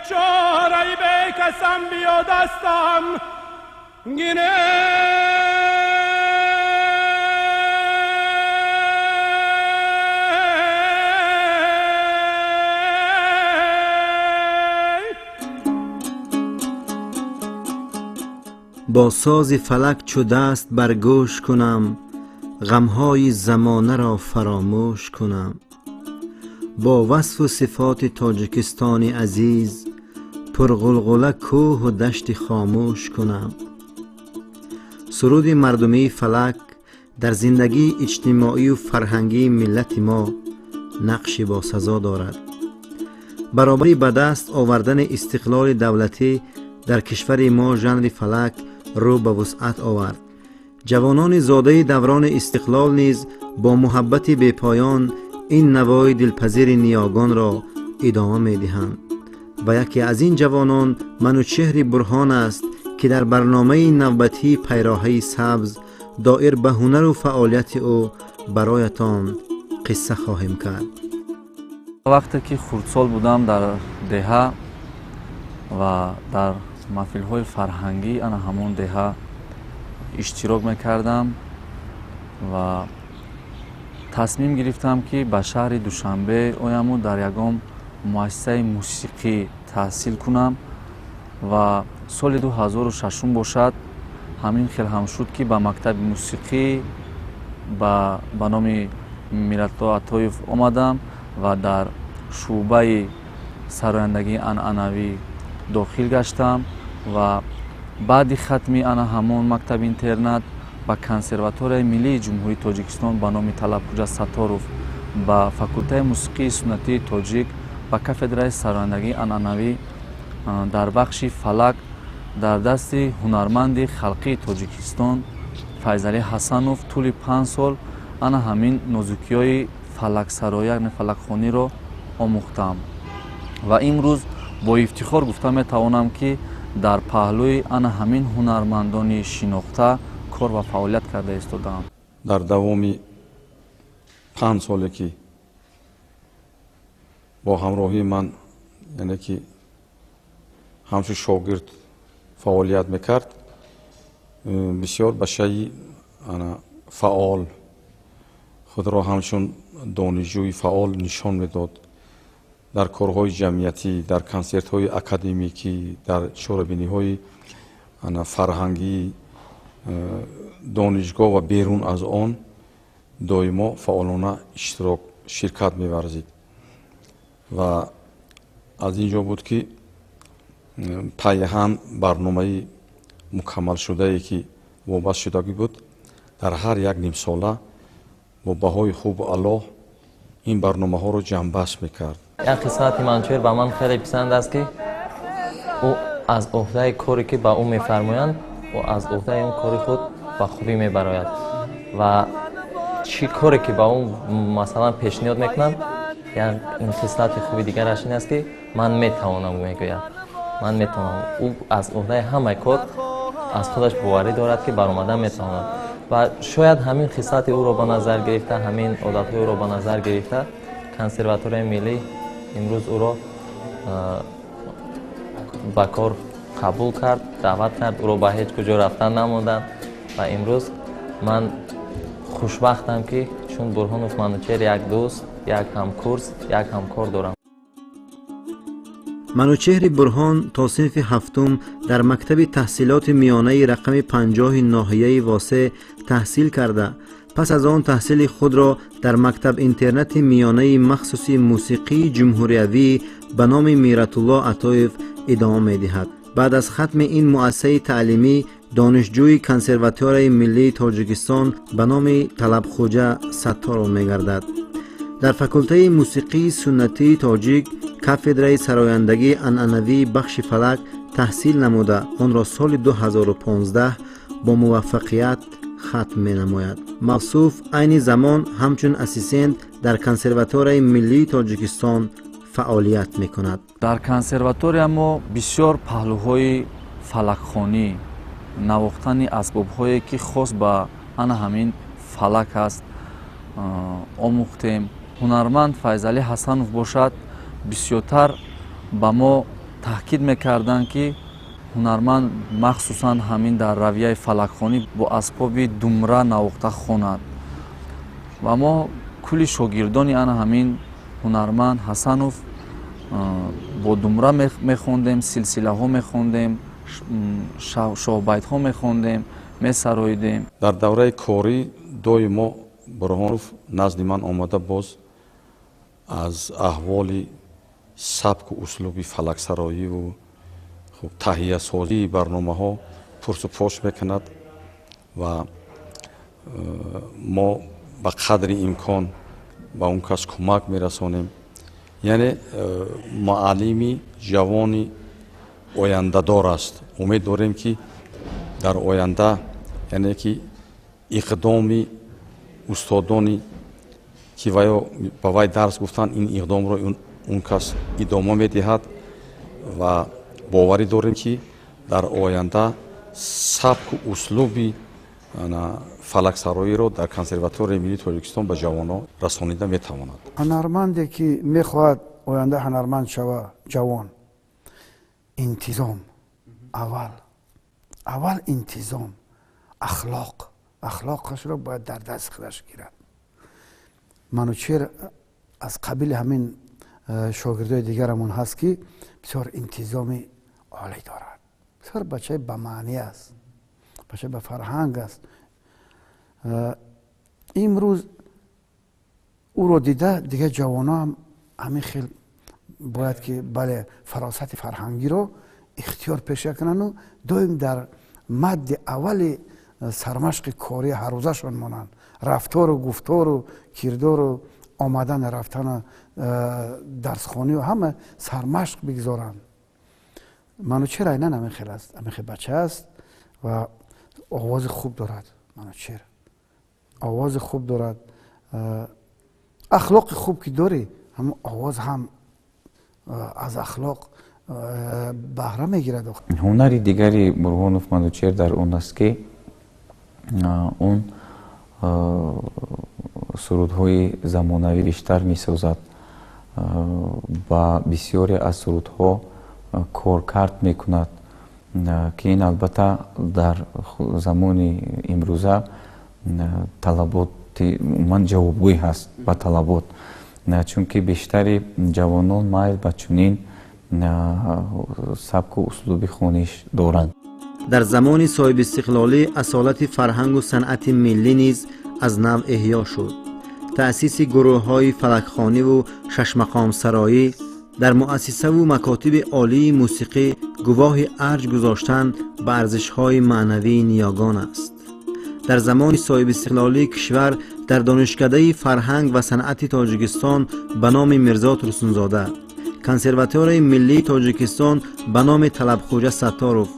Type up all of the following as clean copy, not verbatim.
چاره بکسم بیا دستم گیره با ساز فلک چو دست برگوش کنم غمهای زمانه را فراموش کنم با وصف و صفات تاجیکستانی عزیز پرغلغله کوه و دشت خاموش کنم سرود مردمی فلک در زندگی اجتماعی و فرهنگی ملت ما نقشی با سزا دارد برابری به دست آوردن استقلال دولتی در کشور ما ژانر فلک رو به وسعت آورد جوانان زاده دوران استقلال نیز با محبت بی‌پایان این نوای دلپذیر نیاگان را ادامه می دهند و یکی از این جوانان منوچهر برهان است که در برنامه نوبتی پیراهه سبز دایر به هنر و فعالیت او برایتان قصه خواهیم کرد. وقتی که خردسال بودم در دهه و در محفل‌های فرهنگی انا همون دهه اشتراک میکردم و تصمیم گرفتم که به شهر دوشنبه اویمو در یکم مؤسسه موسیقی تحصیل کنم و سال 2006 باشد همین خیلی هم شد که به مکتب موسیقی به نام میرالله عطایف آمدم و در شعبه سرایندگی عنعنوی داخل گشتم و بعد ختمی انا همون مکتب اینترنت با کنسرواتوری ملی جمهوری تاجیکستان به نام طلبخوجا ستاروف با فاکولته موسیقی سنتی تاجیک با کافدرای سرایندگی عنعنوی در بخش فلک در دست هنرمند خلقی تاجیکستان فیضعلی حسنوف طول 5 سال انا همین نازکی‌های فلک سرایی یعنی فلک خوانی را آموختم و امروز با افتخار گفته میتوانم که در پهلوی انا همین هنرمندان شناخته کار و فعالیت کرده ایستادم. در دوام 5 سالی که با همراهی من یعنی که همچون شاگرد فعالیت میکرد بسیار بشری فعال خود را همچون دانشجوی فعال نشان میداد در کارهای جمعیتی در کنسرت‌های اکادمیکی در چاره‌بینی‌های فرهنگی دانشگاه و بیرون از آن دائما فعالانه شرکت می‌ورزید و از اینجا بود که پیهن برنامه مکمل شده ای که وابسته شدگی بود در هر یک نیم ساله با بهای خوب الله این برنامه ها رو جنبش میکرد. یک قسمت منوچهر به من خیلی پسند است که او از عهده کاری که به او میفرمایند و از عهده اون کار خود به خوبی میبراید و چی کاری که به اون مثلا پیشنهاد میکنند یک این خصلت خوبی دیگرش این است که من میتوانم میگوید من میتونم او از عهده همه کار از خودش باوری دارد که برآمدن میتواند و شاید همین خصلت او را به نظر گرفته همین عادت او را به نظر گرفته کنسرواتوری ملی امروز او را به کار قبول کرد دعوت کرد او را به هیچ کجا رفتن نمودند و امروز من خوشبختم که چون برهانوف منوچهر یک دوست یک همکورس یک همکار دارم. منوچهر برهان تا صنف هفتم در مکتب تحصیلات میانه رقم 50 ناحیه واسه تحصیل کرده پس از آن تحصیل خود را در مکتب اینترنت میانه مخصوصی موسیقی جمهوریوی به نام میرالله عطایف ادامه می دهد. بعد از ختم این مؤسسه تعلیمی دانشجوی کنسرواتوری ملی تاجیکستان به نام طلبخوجا ستارو می گردد. در فاکولته موسیقی سنتی تاجیک کافدرای سرایندگی عنعنوی بخش فلک تحصیل نموده آن را سال 2015 با موفقیت ختم می نماید. موصوف عین زمان همچون اسیستنت در کنسرواتوری ملی تاجیکستان فعالیت می کند. در کنسرواتوری ما بسیار پهلوهای فلکخوانی نواختن اسباب‌هایی که خاص به آن همین فلک است آموختیم. هنرمند فیضعلی حسنوف باشد بسیارتر به ما таъкид мекарданд ки ҳунарманд махсусан ҳамин дар равияи фалакхонӣ бо асбоби думра навохта хонад. ва мо кулли шогирдони ана ҳамин ҳунарманд Ҳасанов бо думра мехондем, силсилаҳо мехондем, шоҳбайтҳо мехондем, месароидем. дар давраи корӣ доимо Бурҳонов назди ман омада боз аз аҳволи сабку услуби фалаксароиву таҳиятсозии барномаҳо пурсу пош мекунад ва мо ба қадри имкон ба он кас кӯмак мерасонем. яъне муаллими ҷавони ояндадор аст. умед дорем ки дар оянда яъне ки иқдоми устодони ки ба вай дарс гуфтанд ин иқдомро он кас идома медиҳад ва боварӣ дорем ки дар оянда сабку услуби фалаксароиро дар консерваторияи миллии Тоҷикистон ба ҷавонҳо расонида метавонад. ҳунарманде ки мехоҳад оянда ҳунарманд шава ҷавон, интизом аввал интизом, ахлоқашро бояд дар дасти худаш гирад. Манучер аз қабили ҳамин шогирдои дигарамон ҳаст ки бисёр интизоми олӣ дорад. бисёр бачаи ба маънӣ аст, бачаи ба фарҳанг аст. имрӯз ӯро дида дигар ҷавонҳо ҳам ҳамин хел бояд ки бале фаросати фарҳангиро ихтиёр пеша кунанду доим дар мадди аввали сармашқи кории ҳаррӯзашон монанд. рафтору гуфтору кирдору омадан рафтану дарсхонию ҳама сармашқ бигзоранд. манучер айнан ҳамин хел аст, ҳамин хел бача аст ва овози хуб дорад. манучер овози хуб дорад, ахлоқи хуб ки дорӣ, ҳамн овоз ҳам аз ахлоқ баҳра мегирад. ҳунари дигари Бурҳонов манучер дар он аст ки он сурудҳои замонавӣ биштар месозад. ба бисёре аз сурудҳо коркард мекунад ки ин албатта дар замони имрӯза талаботи умуман ҷавобгӯй ҳаст ба талабот, чунки бештари ҷавонон майл ба чунин сабку услуби хониш доранд. дар замони соҳибистиқлолӣ асолати фарҳангу санъати миллӣ низ аз нав эҳьё шуд. таъсиси гурӯҳҳои фалакхониву шашмақомсароӣ дар муассисаву макотиби олии мусиқӣ гувоҳи арҷ гузоштан ба арзишҳои маънавии ниёгон аст. дар замони соҳибистиқлолии кишвар дар донишкадаи фарҳанг ва санъати Тоҷикистон ба номи Мирзо Турсунзода, консерваторияи миллии Тоҷикистон ба номи Талабхоҷа Сатторов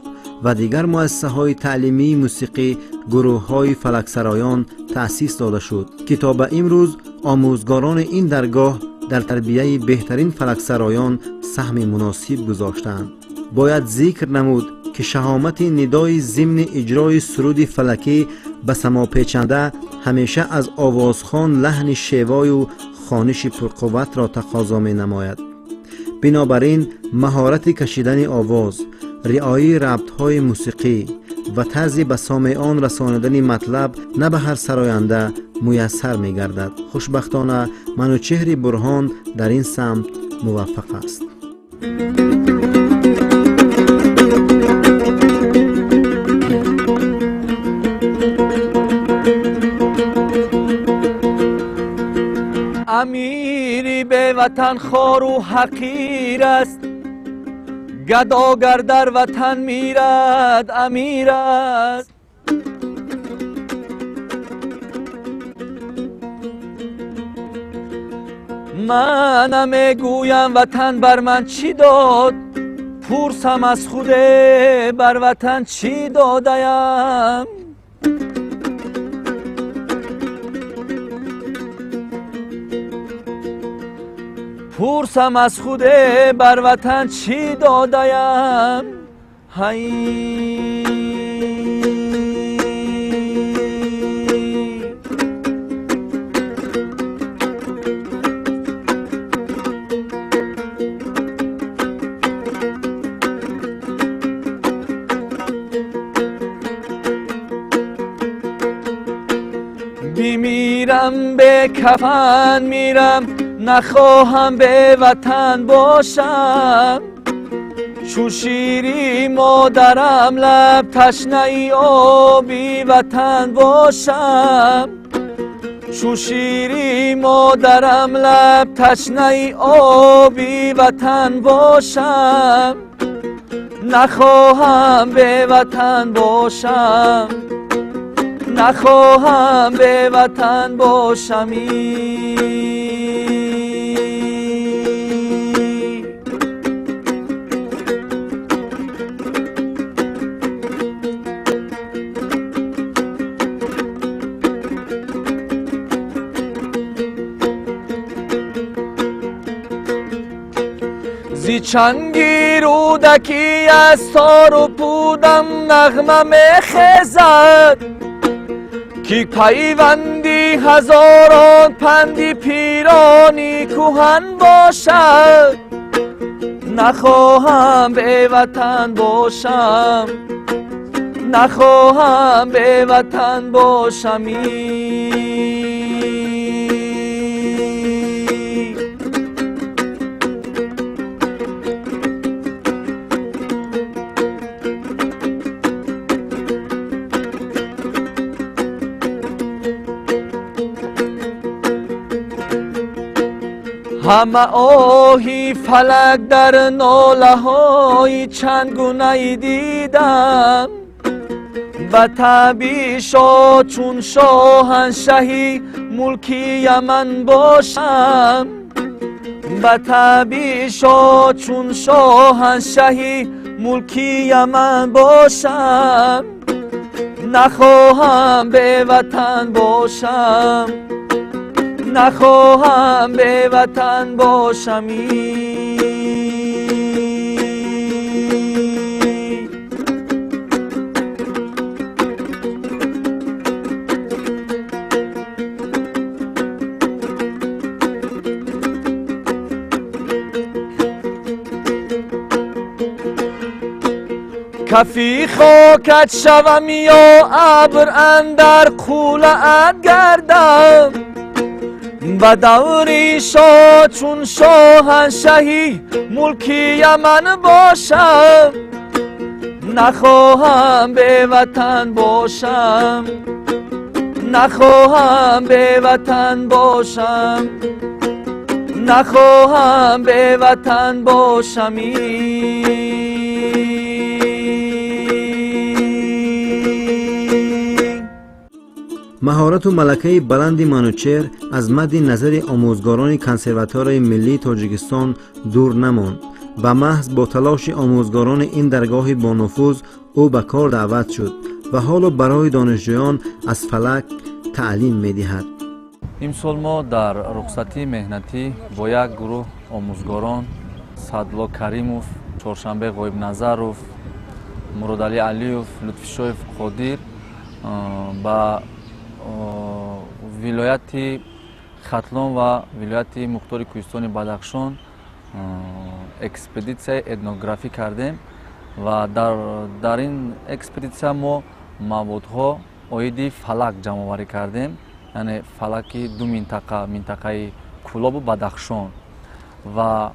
ва дигар муассисаҳои таълимии мусиқӣ гурӯҳҳои фалаксароён таъсис дода шуд ки то ба имрӯз омӯзгорони ин даргоҳ дар тарбияи беҳтарин фалаксароён саҳми муносиб гузоштанд. бояд зикр намуд ки шаҳомати нидои зимни иҷрои суруди фалакӣ ба самопечанда ҳамеша аз овозхон лаҳни шевою хониши пурқувватро тақозо менамояд. бинобар ин маҳорати кашидани овоз، риояи рабтҳои мусиқӣ ва тарзи ба сомеъон расонидани матлаб на ба ҳар сароянда муяссар мегардад. хушбахтона манучеҳри Бурҳон дар ин самт муваффақ аст. امیر به وطن خوار و حقیر است، گداگر در وطن میرد امیر است. من نمیگویم وطن بر من چی داد، پرسم از خوده بر وطن چی دادیم. پرسم از خوده بر وطن چی دادیم. مرگم به کفن میرم نخواهم به وطن باشم چو شیری مادرم لب تشنه ای آبی وطن باشم چو شیری مادرم لب تشنه ای آبی وطن باشم نخواهم به وطن باشم نخواهم به وطن باشمی زی چنگی رودکی از تار و پودم نغمه میخزد که پیوندی هزاران پندی پیرانی کهن باشد نخواهم به وطن باشم نخواهم به وطن باشمی همه آهی فلک در ناله های چند گونه دیدم و طبیشا چون شاهنشهی ملکی یمن باشم و طبیشا چون شاهنشهی ملکی یمن باشم نخواهم به وطن باشم نخواهم به وطن باشمی کفی خاکت شوم یا ابر اندر قوله‌ات گردم و دوری شاه چون شاهنشهی ملکی یمن باشم نخواهم به وطن باشم نخواهم به وطن باشم نخواهم به وطن باشمی مهارت و ملکه بلند منوچهر از مد نظر آموزگاران کنسرواتوار ملی تاجیکستان دور نماند و محض با تلاش آموزگاران این درگاه با نفوذ او به کار دعوت شد و حالا برای دانشجویان از فلک تعلیم می‌دهد. امسال ما در رخصتی مهنتی با یک گروه آموزگاران سعدالله کریموف، چهارشنبه غایب نظرов، مرادعلی علیوف، لطفیشویف قادر با ولایت خطلان و ولایت مختار کوهستان بدخشان اکسپدیسیای etnografی کردیم و در این اکسپدیسیا ما موادها اویدی فلک جمع آوری کردیم، یعنی فلکی دو منطقه کولاب و بدخشان و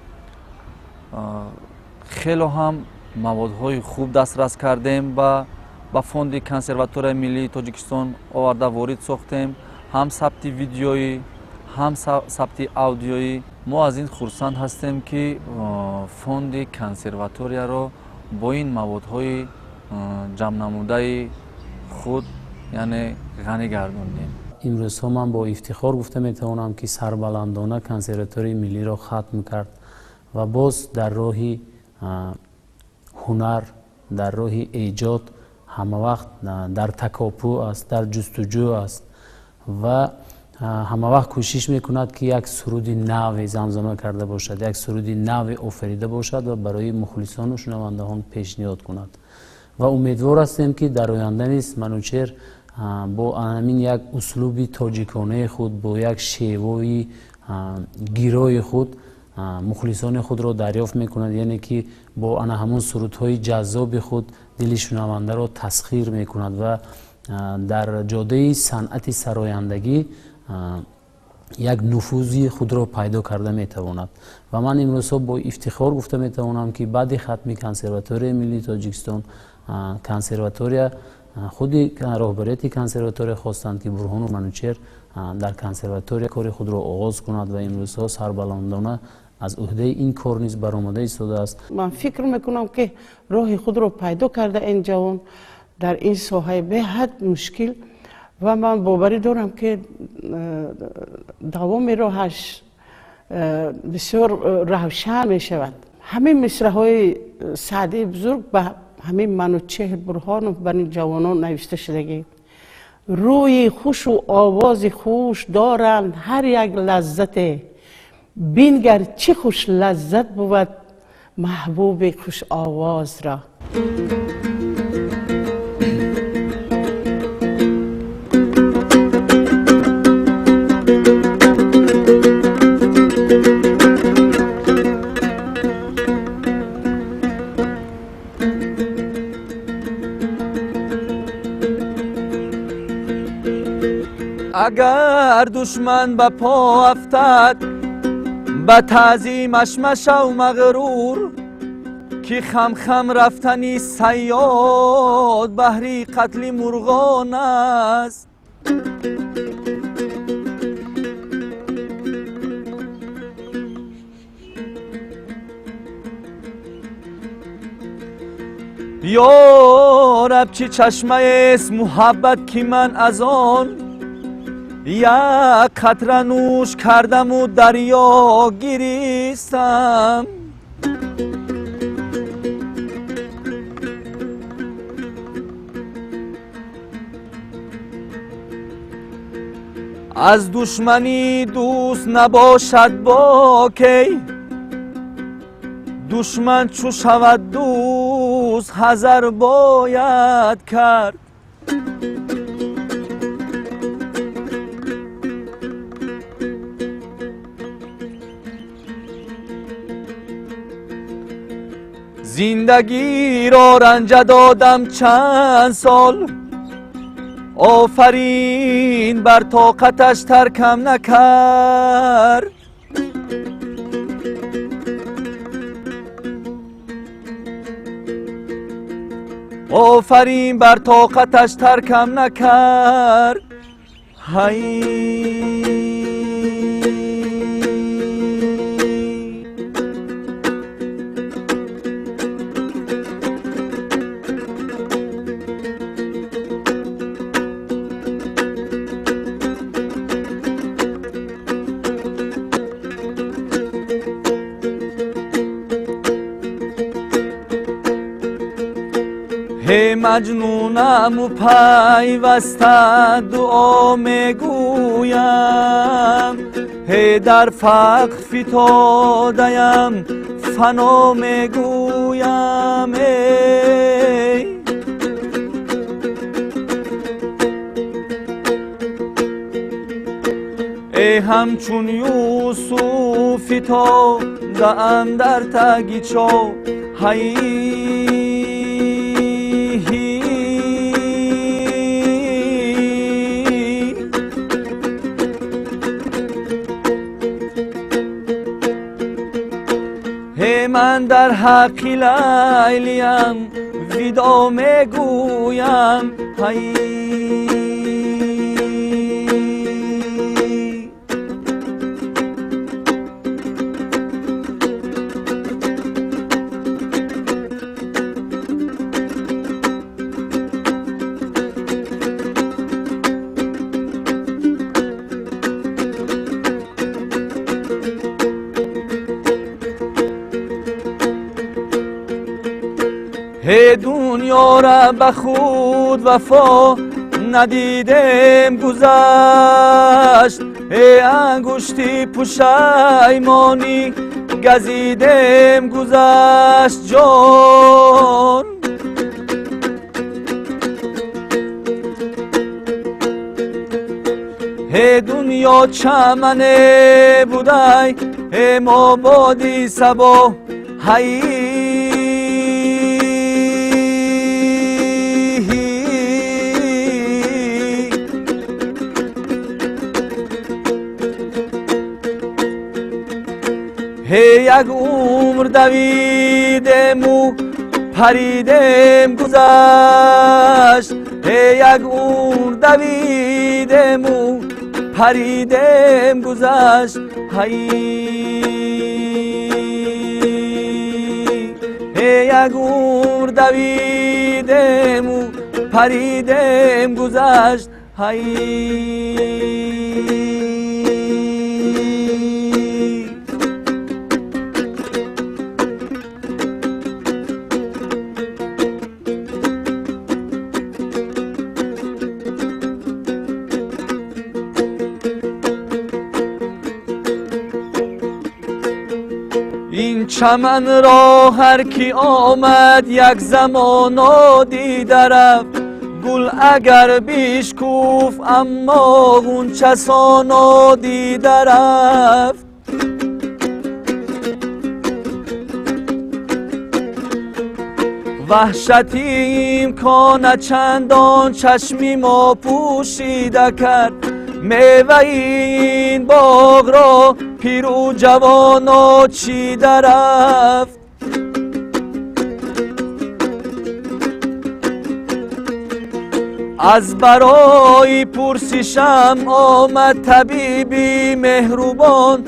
خیلی هم موادهای خوب دسترس کردیم با فوند کنسرواتوار ملی تاجیکستان آورده وارد ساختیم، هم ثبت ویدیویی هم ثبت آودیویی. ما از این خرسند هستیم که فوند کنسرواتوریا را با این موادهای جمع نموده خود یعنی غنی گرداندیم. امروز ها من با افتخار گفته میتوانم که سربلندانه کنسرواتوری ملی را ختم کرد و باز در راه هنر، در راه ایجاد همه وقت در تکاپو است، در جستجو است و همه وقت کوشش میکند که یک سرود نو زمزمه کرده باشد، یک سرود نو آفریده باشد و برای مخلصان و شنوندگان پیشنهاد کند و امیدوار هستیم که در آینده نیز منوچهر با همین یک اسلوب تاجیکانه خود، با یک شیوه گیرای خود مخلصان خود را دریافت میکند، یعنی که با همون سرودهای جذاب خود دل شنونده را تسخیر میکند و در جاده صنعت سرایندگی یک نفوذی خود را پیدا کرده میتواند و من امروز با افتخار گفته میتوانم که بعد ختم کنسرواتوری ملی تاجیکستان کنسرواتوریا خود رهبریت کنسرواتوری خواستند که برهان منوچهر در کنسرواتوریا کار خود را آغاز کند و امروز سربلندانه از عهده این کار نیز برآمده ایستاده است. من فکر میکنم که راه خود را پیدا کرده این جوان در این ساحه به حد مشکل و من باوری دارم که دوام راهش بسیار روشن می شود. همین مصرع‌های سعدی بزرگ به همین منوچهر برهان بر این جوانان نوشته شدگی. روی خوش و آواز خوش دارند هر یک لذت، بینگر چه خوش لذت بود محبوب خوش آواز را. اگر دشمن به پا افتد به تعظیمش مشو مغرور که خم خم رفتنی صیاد بهری قتل مرغان است. یا رب چه چشمه است محبت که من از آن یک قطره نوش کردم و دریا گریستم. از دشمنی دوست نباشد باکی، دشمن چو شود دوست حذر باید کرد. زندگی را رنج دادم چند سال، آفرین بر طاقتش ترکم نکرد. آفرین بر طاقتش ترکم نکرد. هی مجنونم و پیوسته دعا میگویم، هی در فقر فتاده‌ام فنا میگویم. ای همچون یوسف فتاده اندر تگیچو، من در حق لیلیم ودا میگویم. هی دنیا را به خود وفا ندیدم گذشت، ای انگشتی پشیمانی گزیدم گذشت جان. هی دنیا چمنه بودای، ای ما بادی سبا یک عمر دویدم و پریدم گذشت یک عمر دویدم و پریدم گذشت یک عمر دویدم و پریدم گذشت این چمن را هر کی آمد یک زمان دیده رفت گل اگر بیشکوف اما غنچه سانا دیده رفت وحشتی امکان چندان چشمی ما پوشیده کرد میوه این باغ را پیر و جوانا چیده رفت از برای پرسشم آمد طبیبی مهربان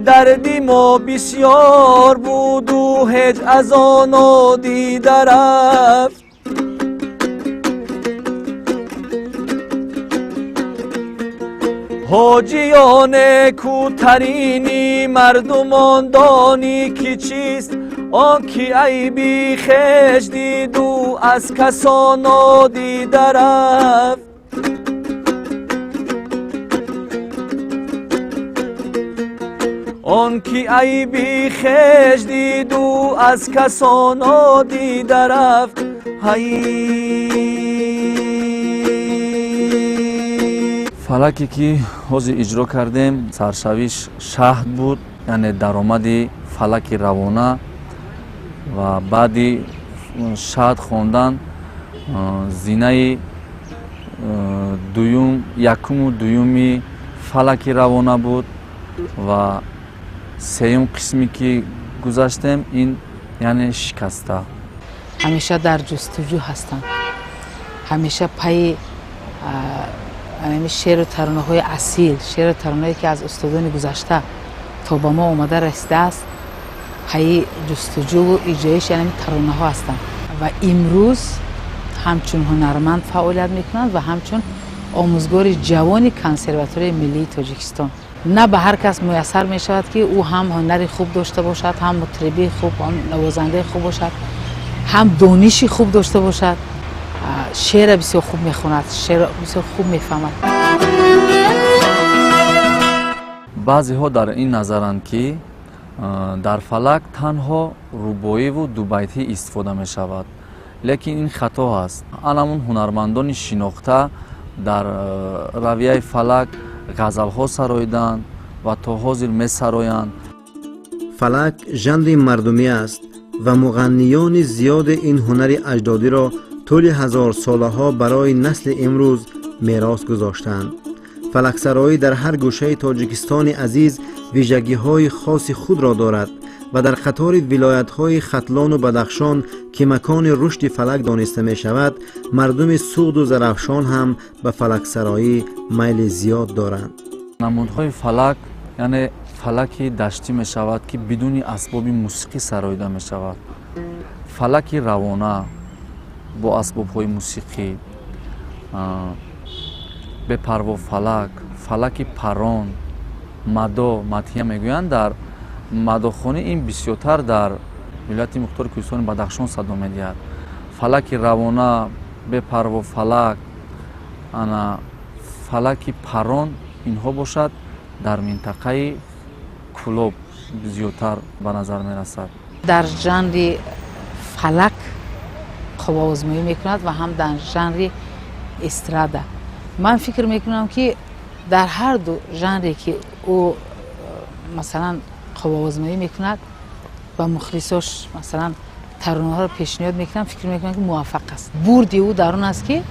دردی ما بسیار بود و هیچ از آن دیده رفت حاجیان کوترینی مردمان دانی که چیست آن کی عیبی خویش دید و از کسان دیده رفت آن کی عیبی خویش دید و از کسان دیده رفت فلکی که حوزی اجرا کردیم سرشویش شهد بود یعنی درآمدی فلک روانه و بعدی شهد خوندن زینه دویم یکم و دویمی فلک روانه بود و سیوم قسمی که گذاشتیم این یعنی شکسته. همیشه در جستجو هستند، همیشه پای شعر و ترانه های اصیل، شعر و ترانه که از استادان گذشته تا به ما اومده رسیده است، پای جستجو و اجرایش یعنی ترانه ها هستند و امروز همچون هنرمند فعالیت میکنند و همچون آموزگار جوان کنسرواتوری ملی تاجیکستان. نه به هر کس میسر می شود که او هم هنری خوب داشته باشد، هم مطربی خوب، هم نوازنده خوب باشد، هم دانشی خوب داشته باشد، شعر بسیار خوب میخواند، شعر بسیار خوب میفهمد. بعضی ها در این نظرند که در فلک تنها رباعی و دو بیتی استفاده می شود، لیکن این خطا است. همون هنرمندان شناخته در رویه فلک غزل ها سراییدند و تا حاضر می سرایند. فلک ژانر مردمی است و مغنیان زیاد این هنر اجدادی را طول هزار ساله ها برای نسل امروز میراث گذاشتند. فلک سرایی در هر گوشه تاجیکستان عزیز ویژگی های خاص خود را دارد و در قطار ولایت های ختلان و بدخشان که مکان رشد فلک دانسته می شود، مردم سوغد و زرافشان هم به فلک سرایی میل زیاد دارند. نمودهای فلک یعنی فلکی دشتی می شود که بدون اسباب موسیقی سراییده می شود. فلک روانه با اسباب های موسیقی، به پروا فلک، فلک پران، مدا، مطیه میگویند. در مداخانه این بسیارتر در ولایت مختار کوهستان بدخشان صدا می‌دهد. فلک روانه، به پروا فلک، انا فلک پران اینها باشد در منطقه کلوب زیادتر به نظر میرسد. در ژانر فلک خوب آزمایی میکند و هم در ژانر استرادا. من فکر میکنم که در هر دو ژانری که او مثلا خوب آزمایی میکند و مخلصاش مثلا ترانه ها رو پیشنهاد میکنم، فکر میکنم که موفق است. بردی او در اون است که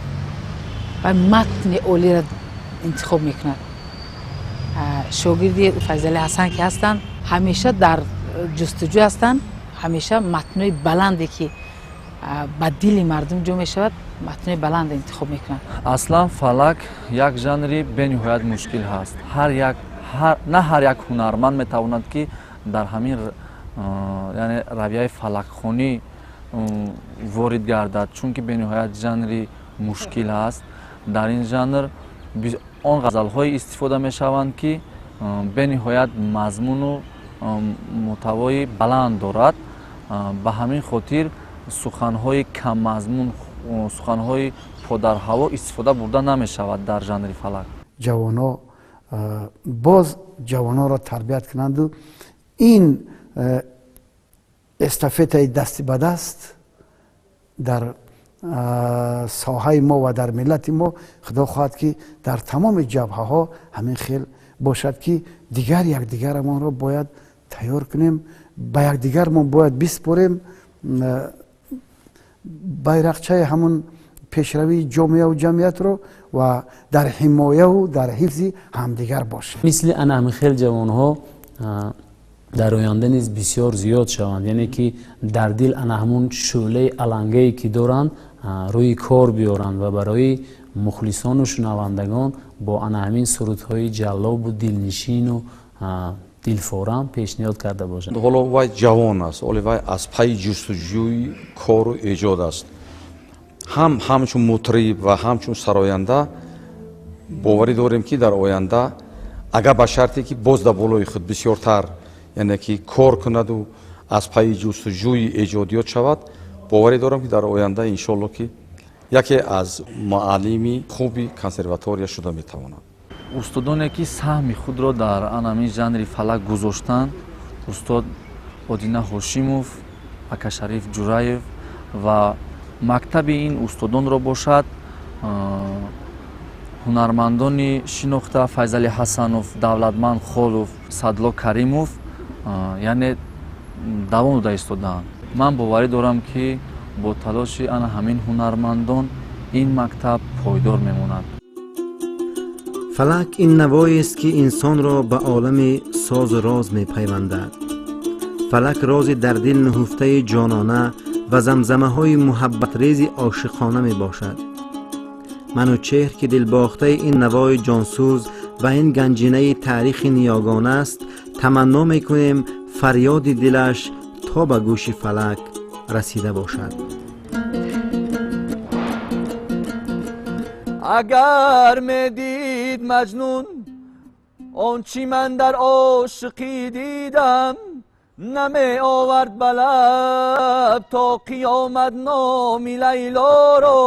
متن اولی را انتخاب میکند. شاگردی فضل حسن که هستند همیشه در ҷустуҷӯ ҳастанд ҳамеша матнҳои баланде ки ба дили мардум ҷо мешавад матнҳои баланд интихоб мекунанд. аслан фалак як жанри бениҳоят мушкил ҳаст. на ҳар як ҳунарманд метавонад ки дар ҳамин яъне равияи фалакхонӣ ворид гардад, чунки бениҳоят жанри мушкил ҳаст. дар ин жанр он ғазалҳое истифода мешаванд ки бениҳоят мазмуну муҳтавои баланд дорад. ба ҳамин хотир суханҳои каммазмун, суханҳои подарҳаво истифода бурда намешавад дар жанри фалак. ҷавонҳо боз ҷавонҳоро тарбият кунанду ин эстафетаи дасти ба даст дар соҳаи мо ва дар миллати мо худо хоҳад ки дар тамоми ҷабҳаҳо ҳамин хел бошад ки дигар якдигарамонро бояд тайёр кунем, ба якдигармон бояд биспорем байрақчаи ҳамун пешравии ҷомеаву ҷамъиятро ва дар ҳимояву дар ҳифзи ҳамдигар бошем. мисли ана ҳамин хел ҷавонҳо дар оянда низ бисёр зиёд шаванд, яъне ки дар дил ана ҳамун шӯълаи алангае ки доранд рӯи кор биёранд ва барои мухлисону шунавандагон бо ана ҳамин сурудҳои ҷаллобу дилнишину дилфорам пешниҳод карда бошад. ҳоло вай ҷавон аст, оле вай аз пайи ҷустуҷӯи кору эҷод аст. ҳамчун мутриб ва ҳамчун сароянда боварӣ дорем ки дар оянда агар ба шарте ки боз дар болои худ бисёртар яъне ки кор кунаду аз пайи ҷустуҷӯи эҷодиёт шавад, боварӣ дорам ки дар оянда иншоалло ки яке аз муаллими хуби консерватория шуда метавонад. устодоне ки саҳми худро дар анамин жанри фалак гузоштанд, устод Одина Ҳошимов, Акашариф Ҷураев ва мактаби ин устодонро бошад ҳунармандони шинохта Файзали Ҳасанов, Давлатманд Холов, Садло Каримов яъне давом дода истодаанд. ман боварӣ дорам ки бо талоши ана ҳамин ҳунармандон ин мактаб пойдор мемонад. фалак ин навоест ки инсонро ба олами созу роз мепайвандад. фалак рози дар дил нуҳуфтаи ҷонона ва замзамаҳои муҳаббатрези ошиқона мебошад. манӯчеҳр ки дилбохтаи ин навои ҷонсӯз ва ин ганҷинаи таърихи ниёгона аст, таманно мекунем фарёди дилаш то ба гӯши фалак расида бошад. агар медид маҷнун он чӣ ман дар ошиқӣ дидам, намеовард ба лаб то қиёмат номи лайлоро.